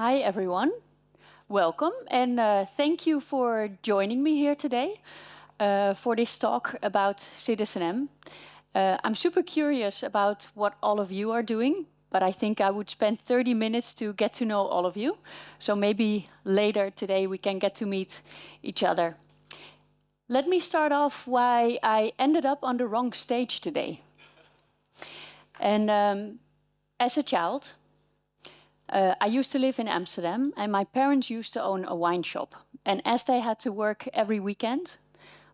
Hi, everyone. Welcome, and thank you for joining me here today for this talk about CitizenM. I'm super curious about what all of you are doing, but I think I would spend 30 minutes to get to know all of you. So maybe later today we can get to meet each other. Let me start off why I ended up on the wrong stage today. And as a child, I used to live in Amsterdam, and my parents used to own a wine shop. And as they had to work every weekend,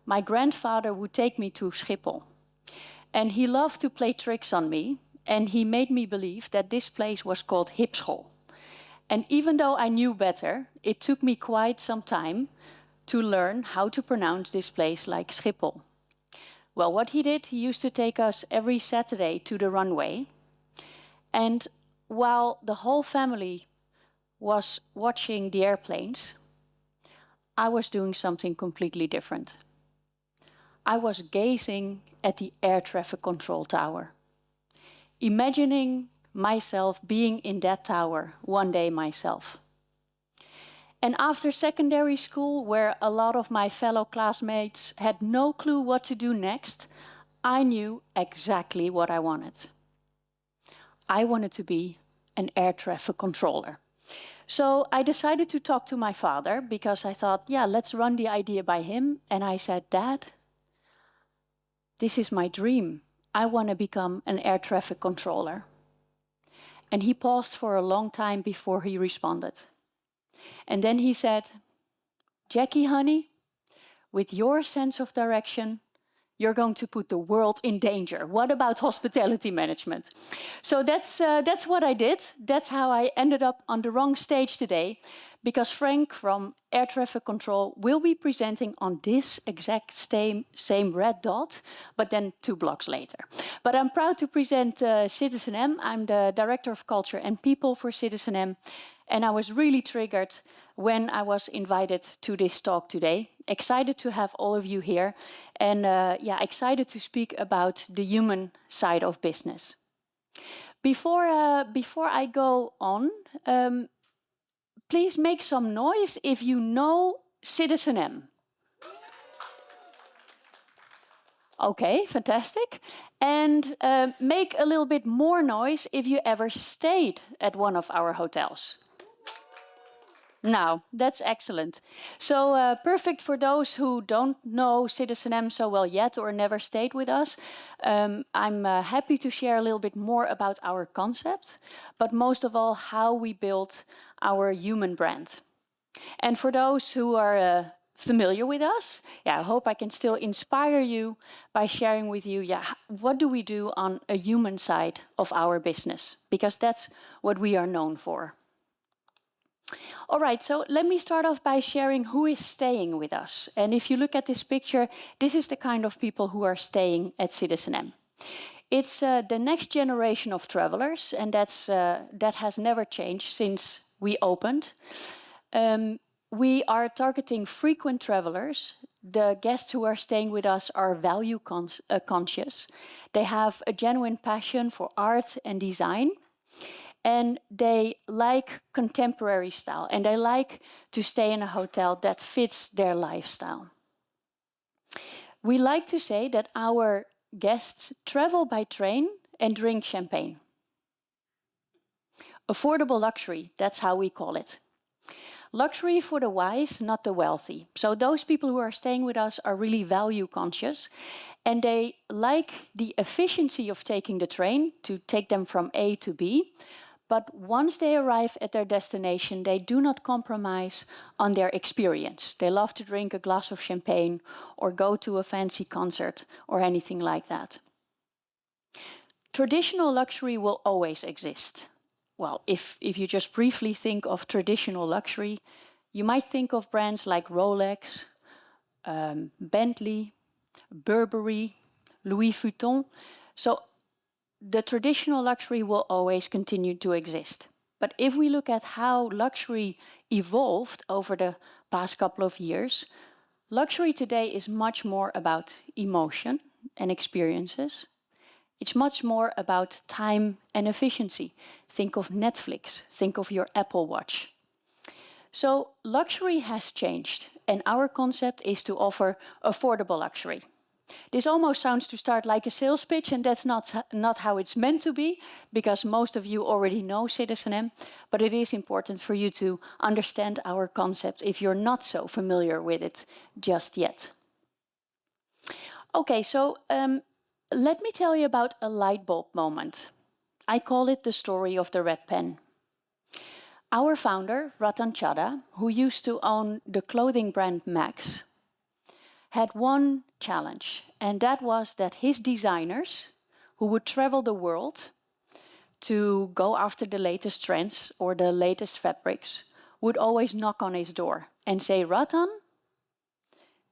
my grandfather would take me to Schiphol. And he loved to play tricks on me, and he made me believe that this place was called Hipschool. And even though I knew better, it took me quite some time to learn how to pronounce this place like Schiphol. Well, what he did, he used to take us every Saturday to the runway. And while the whole family was watching the airplanes, I was doing something completely different. I was gazing at the air traffic control tower, imagining myself being in that tower one day myself. And after secondary school, where a lot of my fellow classmates had no clue what to do next, I knew exactly what I wanted. I wanted to be an air traffic controller. So I decided to talk to my father because I thought, yeah, let's run the idea by him. And I said, Dad, this is my dream. I want to become an air traffic controller. And he paused for a long time before he responded. And then he said, Jackie, honey, with your sense of direction, you're going to put the world in danger. What about hospitality management? So that's what I did. That's how I ended up on the wrong stage today, because Frank from Air Traffic Control will be presenting on this exact same red dot, but then 2 blocks later. But I'm proud to present CitizenM. I'm the Director of Culture and People for CitizenM, and I was really triggered when I was invited to this talk today. Excited to have all of you here, and yeah, excited to speak about the human side of business. Before I go on, please make some noise if you know CitizenM. Okay, fantastic. And make a little bit more noise if you ever stayed at one of our hotels. Now, that's excellent. So perfect for those who don't know CitizenM so well yet or never stayed with us. I'm happy to share a little bit more about our concept, but most of all, how we built our human brand. And for those who are familiar with us, yeah, I hope I can still inspire you by sharing with you, yeah, what do we do on a human side of our business? Because that's what we are known for. All right, so let me start off by sharing who is staying with us. And if you look at this picture, this is the kind of people who are staying at CitizenM. It's the next generation of travelers, and that has never changed since we opened. We are targeting frequent travelers. The guests who are staying with us are value conscious. They have a genuine passion for art and design. And they like contemporary style, and they like to stay in a hotel that fits their lifestyle. We like to say that our guests travel by train and drink champagne. Affordable luxury, that's how we call it. Luxury for the wise, not the wealthy. So those people who are staying with us are really value conscious, and they like the efficiency of taking the train to take them from A to B. But once they arrive at their destination, they do not compromise on their experience. They love to drink a glass of champagne or go to a fancy concert or anything like that. Traditional luxury will always exist. Well, if you just briefly think of traditional luxury, you might think of brands like Rolex, Bentley, Burberry, Louis Vuitton. So the traditional luxury will always continue to exist. But if we look at how luxury evolved over the past couple of years, luxury today is much more about emotion and experiences. It's much more about time and efficiency. Think of Netflix, think of your Apple Watch. So luxury has changed, and our concept is to offer affordable luxury. This almost sounds to start like a sales pitch, and that's not how it's meant to be, because most of you already know CitizenM, but it is important for you to understand our concept if you're not so familiar with it just yet. Okay, so let me tell you about a light bulb moment. I call it the story of the red pen. Our founder, Rattan Chadha, who used to own the clothing brand Mexx, had one challenge, and that was that his designers, who would travel the world to go after the latest trends or the latest fabrics, would always knock on his door and say, Rattan,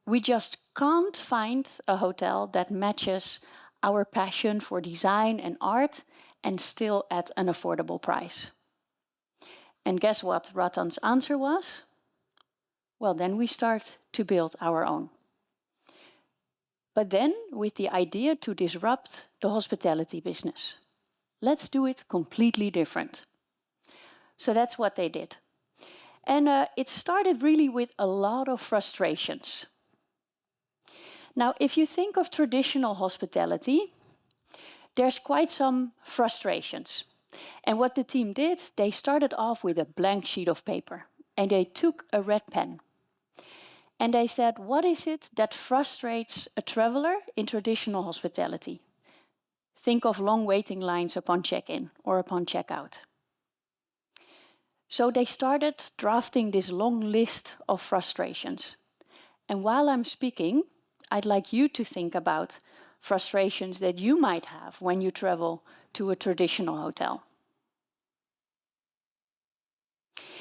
we just can't find a hotel that matches our passion for design and art and still at an affordable price. And guess what Rattan's answer was? Well, then we start to build our own. But then with the idea to disrupt the hospitality business. Let's do it completely different. So that's what they did. And it started really with a lot of frustrations. Now, if you think of traditional hospitality, there's quite some frustrations. And what the team did, they started off with a blank sheet of paper and they took a red pen. And they said, what is it that frustrates a traveler in traditional hospitality? Think of long waiting lines upon check-in or upon check-out. So they started drafting this long list of frustrations. And while I'm speaking, I'd like you to think about frustrations that you might have when you travel to a traditional hotel.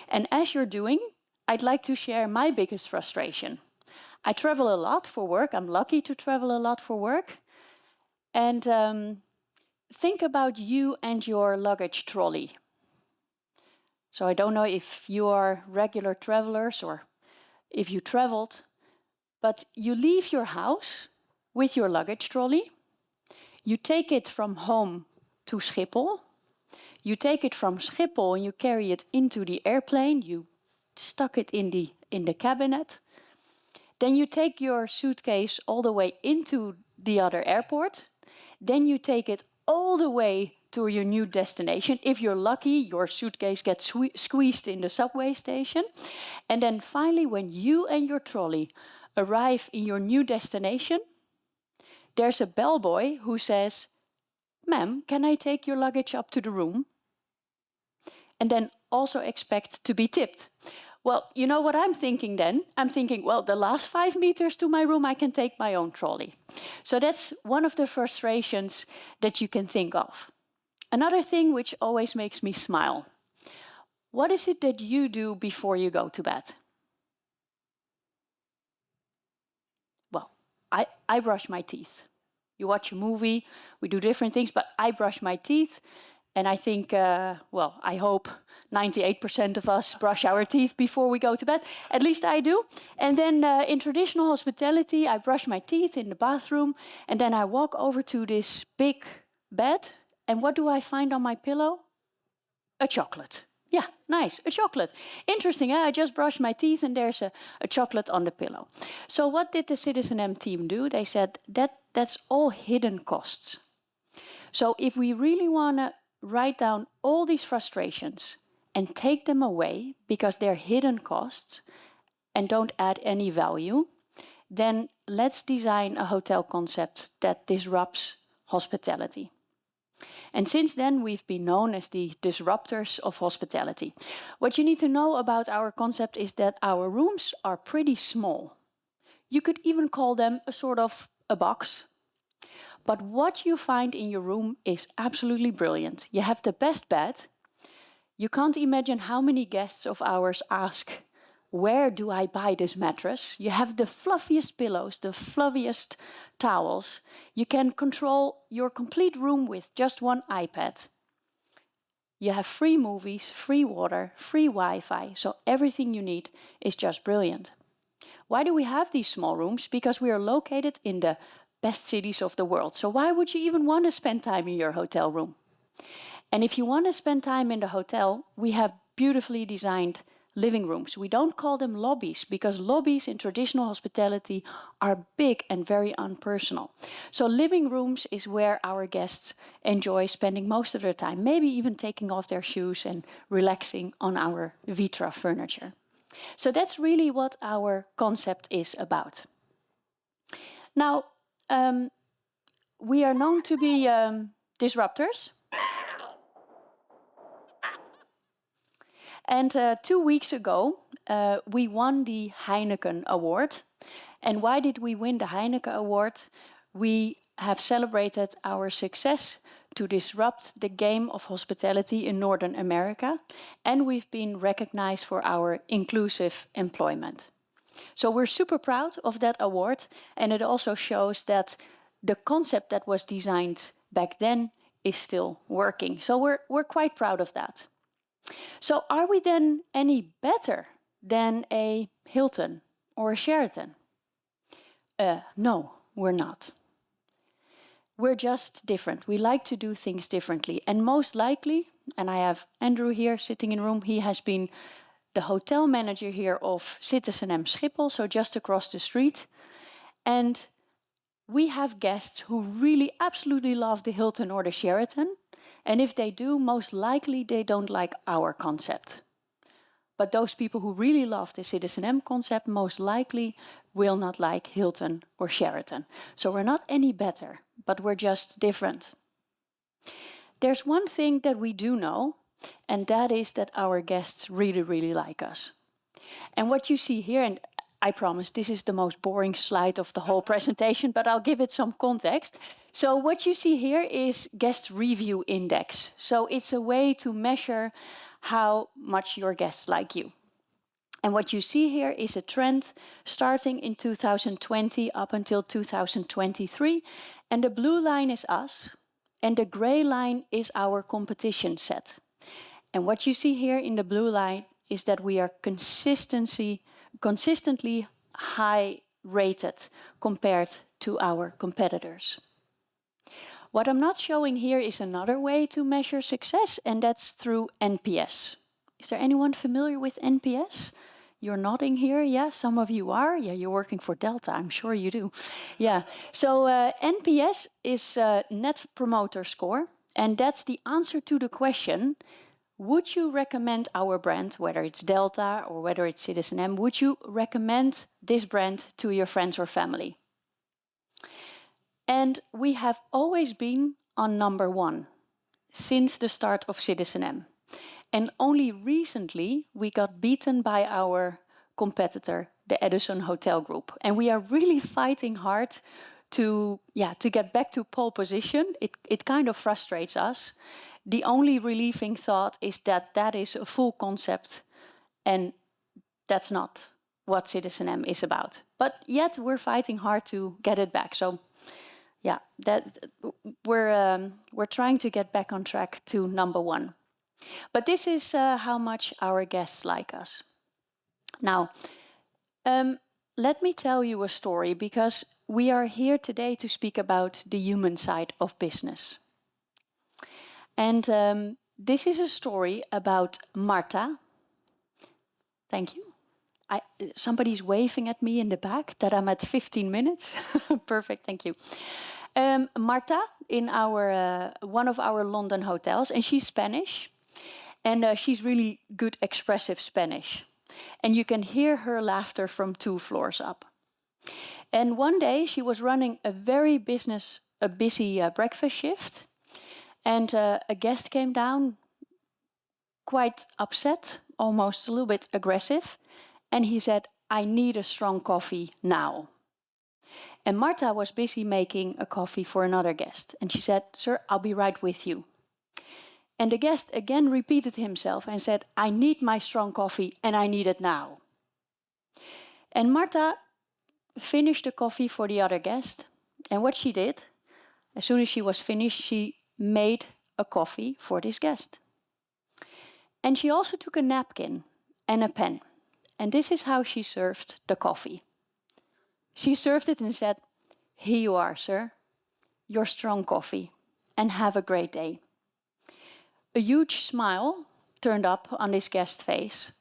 And as you're doing, I'd like to share my biggest frustration. I travel a lot for work. I'm lucky to travel a lot for work. And think about you and your luggage trolley. So I don't know if you are regular travelers or if you traveled, but you leave your house with your luggage trolley. You take it from home to Schiphol. You take it from Schiphol and you carry it into the airplane. You stuck it in the cabinet. Then you take your suitcase all the way into the other airport. Then you take it all the way to your new destination. If you're lucky, your suitcase gets squeezed in the subway station. And then finally, when you and your trolley arrive in your new destination, there's a bellboy who says, "Ma'am, can I take your luggage up to the room?" And then also expect to be tipped. Well, you know what I'm thinking then? I'm thinking, well, the last 5 meters to my room, I can take my own trolley. So that's one of the frustrations that you can think of. Another thing which always makes me smile. What is it that you do before you go to bed? Well, I brush my teeth. You watch a movie, we do different things, but I brush my teeth. And I think, well, I hope 98% of us brush our teeth before we go to bed. At least I do. And then in traditional hospitality, I brush my teeth in the bathroom. And then I walk over to this big bed. And what do I find on my pillow? A chocolate. Yeah, nice, a chocolate. Interesting, I just brushed my teeth and there's a chocolate on the pillow. So what did the CitizenM team do? They said that's all hidden costs. So if we really want to write down all these frustrations and take them away because they're hidden costs and don't add any value, then let's design a hotel concept that disrupts hospitality. And since then, we've been known as the disruptors of hospitality. What you need to know about our concept is that our rooms are pretty small. You could even call them a sort of a box. But what you find in your room is absolutely brilliant. You have the best bed. You can't imagine how many guests of ours ask, where do I buy this mattress? You have the fluffiest pillows, the fluffiest towels. You can control your complete room with just one iPad. You have free movies, free water, free Wi-Fi, so everything you need is just brilliant. Why do we have these small rooms? Because we are located in the best cities of the world. So why would you even want to spend time in your hotel room? And if you want to spend time in the hotel, we have beautifully designed living rooms. We don't call them lobbies because lobbies in traditional hospitality are big and very unpersonal. So living rooms is where our guests enjoy spending most of their time, maybe even taking off their shoes and relaxing on our Vitra furniture. So that's really what our concept is about. Now, we are known to be disruptors. And 2 weeks ago, we won the Heineken Award. And why did we win the Heineken Award? We have celebrated our success to disrupt the game of hospitality in Northern America. And we've been recognized for our inclusive employment. So we're super proud of that award. And it also shows that the concept that was designed back then is still working. So we're quite proud of that. So are we then any better than a Hilton or a Sheraton? No, we're not. We're just different. We like to do things differently. And most likely, and I have Andrew here sitting in the room, he has been the hotel manager here of CitizenM Schiphol, so just across the street. And we have guests who really absolutely love the Hilton or the Sheraton. And if they do, most likely they don't like our concept. But those people who really love the CitizenM concept most likely will not like Hilton or Sheraton. So we're not any better, but we're just different. There's one thing that we do know, and that is that our guests really, really like us. And what you see here, and I promise this is the most boring slide of the whole presentation, but I'll give it some context. So what you see here is guest review index. So it's a way to measure how much your guests like you. And what you see here is a trend starting in 2020 up until 2023. And the blue line is us, and the gray line is our competition set. And what you see here in the blue line is that we are consistently high rated compared to our competitors. What I'm not showing here is another way to measure success, and that's through NPS. Is there anyone familiar with NPS? You're nodding here, yeah, some of you are. Yeah, you're working for Delta, I'm sure you do. Yeah, so NPS is Net Promoter Score, and that's the answer to the question, would you recommend our brand, whether it's Delta or whether it's CitizenM, would you recommend this brand to your friends or family? And we have always been on #1 since the start of CitizenM. And only recently we got beaten by our competitor, the Edison Hotel Group. And we are really fighting hard to get back to pole position. It kind of frustrates us. The only relieving thought is that that is a full concept and that's not what CitizenM is about. But yet we're fighting hard to get it back. So yeah, we're trying to get back on track to #1. But this is how much our guests like us. Now, let me tell you a story because we are here today to speak about the human side of business. And this is a story about Marta. Thank you. Somebody's waving at me in the back that I'm at 15 minutes. Perfect, thank you. Marta in one of our London hotels, and she's Spanish. And she's really good expressive Spanish. And you can hear her laughter from 2 floors up. And one day she was running a very busy breakfast shift. And a guest came down quite upset, almost a little bit aggressive. And he said, I need a strong coffee now. And Marta was busy making a coffee for another guest. And she said, sir, I'll be right with you. And the guest again repeated himself and said, I need my strong coffee and I need it now. And Marta finished the coffee for the other guest. And what she did, as soon as she was finished, she made a coffee for this guest. And she also took a napkin and a pen. And this is how she served the coffee. She served it and said, here you are, sir, your strong coffee, and have a great day. A huge smile turned up on this guest's face.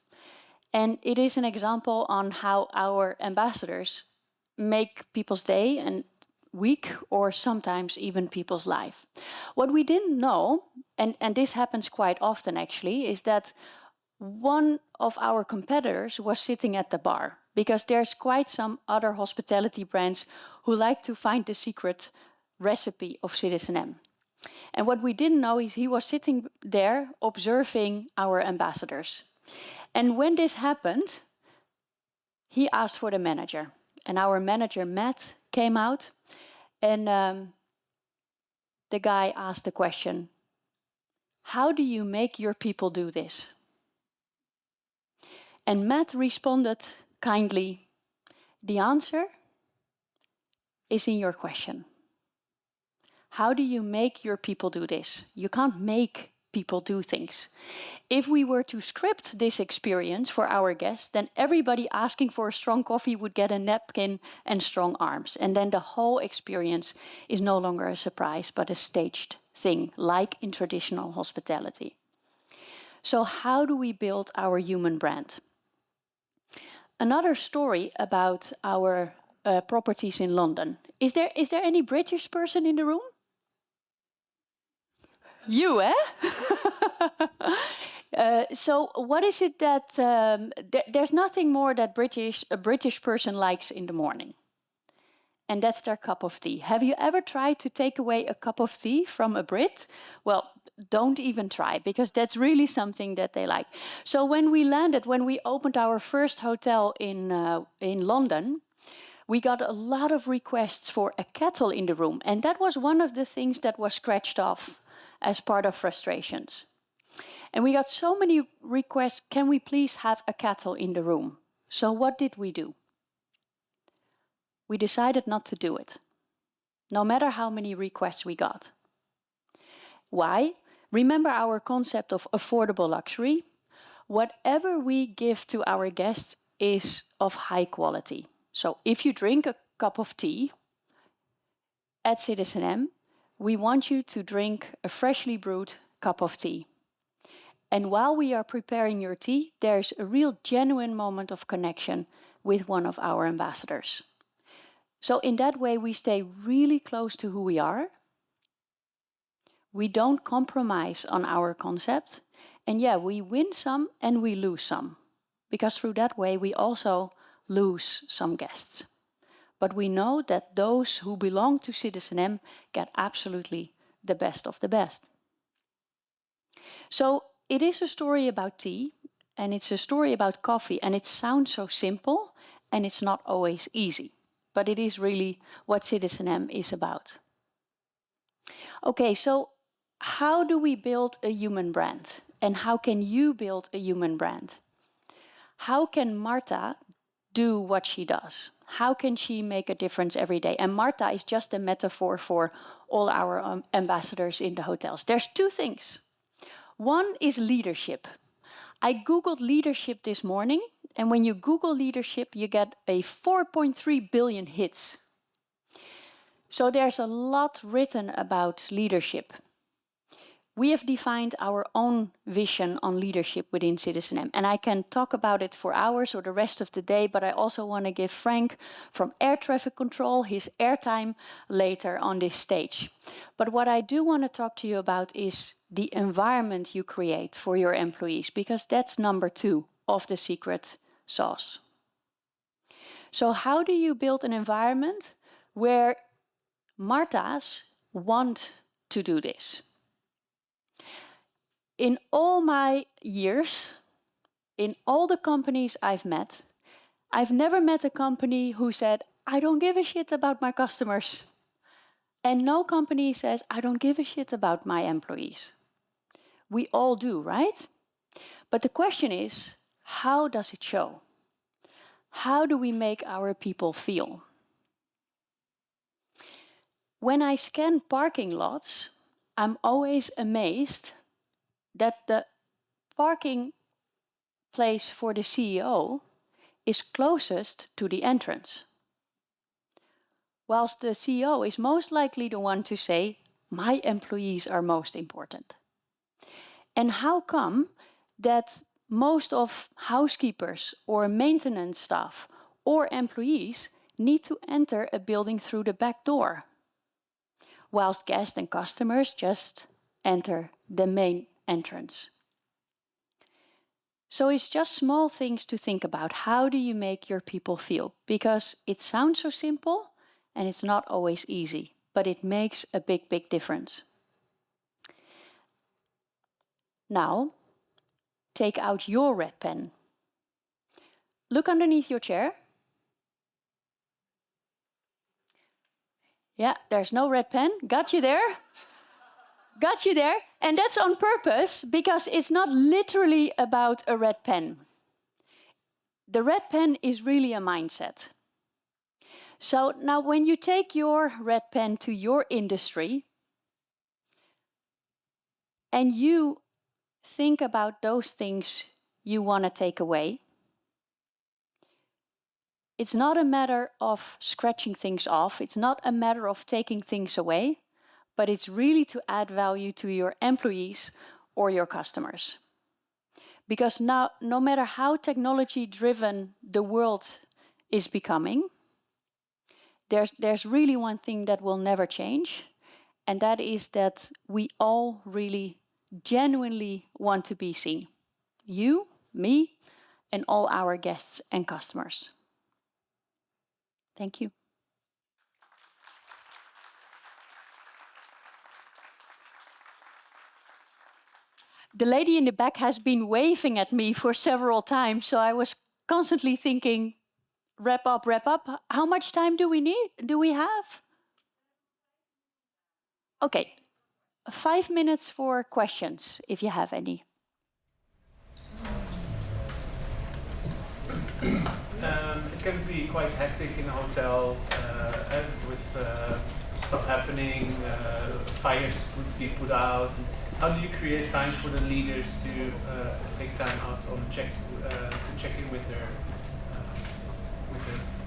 And it is an example on how our ambassadors make people's day and week, or sometimes even people's life. What we didn't know, and this happens quite often actually, is that one of our competitors was sitting at the bar, because there's quite some other hospitality brands who like to find the secret recipe of CitizenM. And what we didn't know is he was sitting there observing our ambassadors. And when this happened, he asked for the manager. And our manager, Matt, came out, and the guy asked the question, "How do you make your people do this?" And Matt responded kindly, "The answer is in your question. How do you make your people do this? You can't make people do things." If we were to script this experience for our guests, then everybody asking for a strong coffee would get a napkin and strong arms. And then the whole experience is no longer a surprise, but a staged thing, like in traditional hospitality. So how do we build our human brand? Another story about our properties in London. Is there any British person in the room? You, eh? So what is it that there's nothing more that a British person likes in the morning, and that's their cup of tea. Have you ever tried to take away a cup of tea from a Brit? Well, don't even try, because that's really something that they like. So when we opened our first hotel in London, we got a lot of requests for a kettle in the room, and that was one of the things that was scratched off as part of frustrations. And we got so many requests, "Can we please have a kettle in the room?" So what did we do? We decided not to do it, no matter how many requests we got. Why? Remember our concept of affordable luxury? Whatever we give to our guests is of high quality. So if you drink a cup of tea at CitizenM, we want you to drink a freshly brewed cup of tea. And while we are preparing your tea, there's a real genuine moment of connection with one of our ambassadors. So in that way, we stay really close to who we are. We don't compromise on our concept. And yeah, we win some and we lose some, because through that way, we also lose some guests. But we know that those who belong to CitizenM get absolutely the best of the best. So it is a story about tea, and it's a story about coffee, and it sounds so simple, and it's not always easy. But it is really what CitizenM is about. Okay, so how do we build a human brand? And how can you build a human brand? How can Marta do what she does? How can she make a difference every day? And Marta is just a metaphor for all our ambassadors in the hotels. There's two things. One is leadership. I Googled leadership this morning, and when you Google leadership, you get a 4.3 billion hits. So there's a lot written about leadership. We have defined our own vision on leadership within CitizenM, and I can talk about it for hours or the rest of the day, but I also want to give Frank from Air Traffic Control his airtime later on this stage. But what I do want to talk to you about is the environment you create for your employees, because that's number 2 of the secret sauce. So how do you build an environment where Martas want to do this? In all my years, in all the companies I've met, I've never met a company who said, "I don't give a shit about my customers." And no company says, "I don't give a shit about my employees." We all do, right? But the question is, how does it show? How do we make our people feel? When I scan parking lots, I'm always amazed that the parking place for the CEO is closest to the entrance, whilst the CEO is most likely the one to say, "My employees are most important." And how come that most of housekeepers or maintenance staff or employees need to enter a building through the back door, whilst guests and customers just enter the main entrance. So it's just small things to think about. How do you make your people feel? Because it sounds so simple and it's not always easy, but it makes a big, big difference. Now, take out your red pen. Look underneath your chair. Yeah, there's no red pen. Got you there. Got you there. And that's on purpose because it's not literally about a red pen. The red pen is really a mindset. So now when you take your red pen to your industry and you think about those things you want to take away, it's not a matter of scratching things off. It's not a matter of taking things away, but it's really to add value to your employees or your customers. Because now, no matter how technology-driven the world is becoming, there's really one thing that will never change, and that is that we all really genuinely want to be seen. You, me, and all our guests and customers. Thank you. The lady in the back has been waving at me for several times, so I was constantly thinking, wrap up, wrap up. How much time do we need? Do we have? Okay, 5 minutes for questions, if you have any. It can be quite hectic in a hotel with stuff happening, fires to be put out. How do you create time for the leaders to take time out to check in with their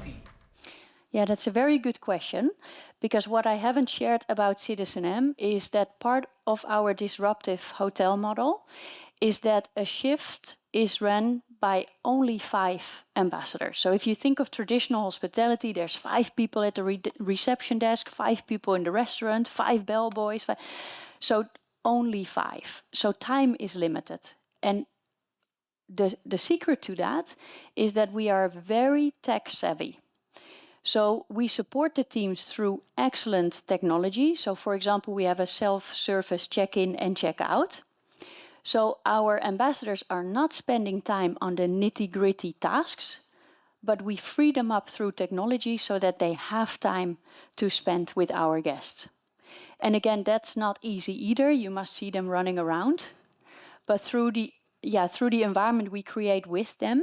team? Yeah, that's a very good question, because what I haven't shared about CitizenM is that part of our disruptive hotel model is that a shift is run by only 5 ambassadors. So if you think of traditional hospitality, there's 5 people at the reception desk, 5 people in the restaurant, 5 bellboys. So only 5. So time is limited. And the secret to that is that we are very tech savvy. So we support the teams through excellent technology. So for example, we have a self-service check-in and check-out. So our ambassadors are not spending time on the nitty-gritty tasks, but we free them up through technology so that they have time to spend with our guests. And again, that's not easy either. You must see them running around. But through the environment we create with them,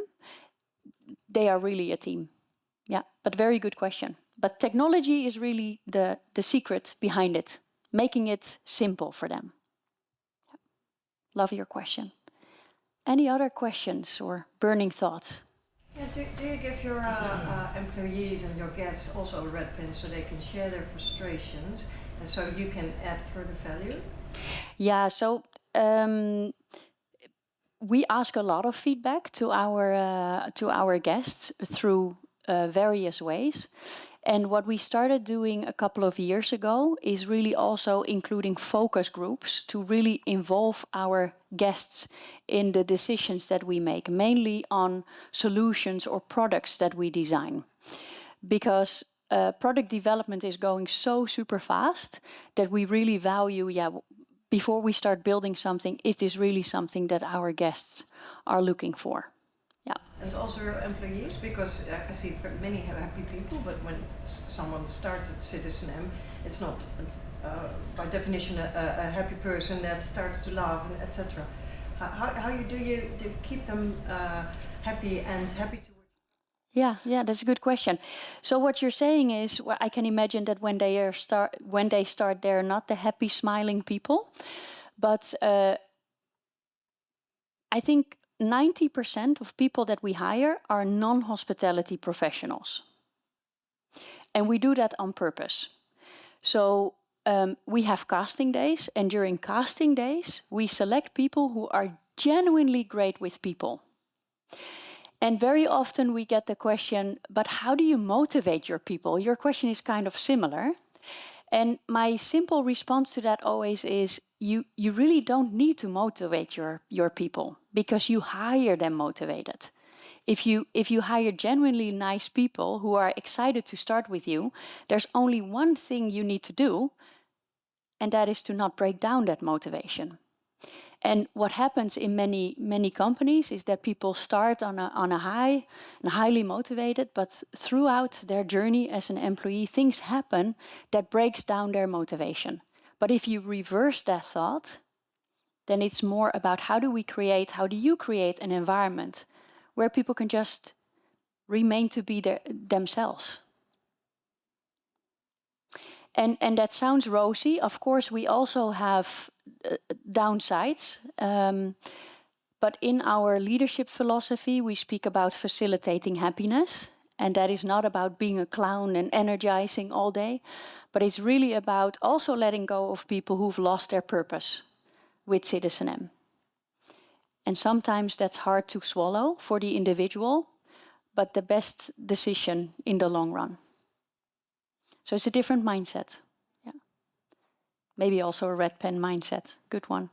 they are really a team. Yeah, but very good question. But technology is really the secret behind it, making it simple for them. Love your question. Any other questions or burning thoughts? Yeah, do you give your employees and your guests also a red pen so they can share their frustrations and so you can add further value? Yeah, so we ask a lot of feedback to our guests through various ways. And what we started doing a couple of years ago is really also including focus groups to really involve our guests in the decisions that we make, mainly on solutions or products that we design. Because product development is going so super fast that we really value, before we start building something, is this really something that our guests are looking for? Yeah. And also your employees, because I see many happy people, but when someone starts at CitizenM, it's not by definition a happy person that starts to laugh, and etc. How do you keep them happy and happy to work? Yeah, that's a good question. So what you're saying is, well, I can imagine that when they start, they're not the happy, smiling people, but I think 90% of people that we hire are non-hospitality professionals. And we do that on purpose. So we have casting days, and during casting days, we select people who are genuinely great with people. And very often we get the question, but how do you motivate your people? Your question is kind of similar. And my simple response to that always is, you really don't need to motivate your people, because you hire them motivated. If you hire genuinely nice people who are excited to start with you, there's only one thing you need to do, and that is to not break down that motivation. And what happens in many companies is that people start on a high and highly motivated, but throughout their journey as an employee, things happen that breaks down their motivation. But if you reverse that thought, then it's more about how do you create an environment where people can just remain to be themselves. And that sounds rosy. Of course, we also have downsides. But in our leadership philosophy, we speak about facilitating happiness. And that is not about being a clown and energizing all day, but it's really about also letting go of people who've lost their purpose with CitizenM. And sometimes that's hard to swallow for the individual, but the best decision in the long run. So it's a different mindset. Yeah. Maybe also a red pen mindset. Good one.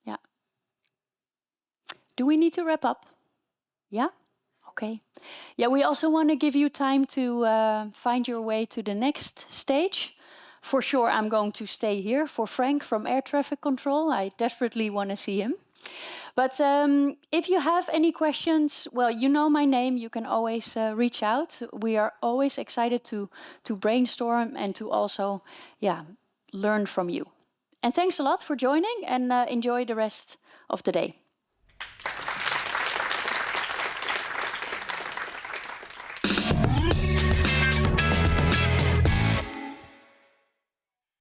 Yeah. Do we need to wrap up? Yeah? Okay. Yeah, we also want to give you time to find your way to the next stage. For sure, I'm going to stay here for Frank from Air Traffic Control. I desperately want to see him. But if you have any questions, well, you know my name. You can always reach out. We are always excited to brainstorm and to also, learn from you. And thanks a lot for joining, and enjoy the rest of the day.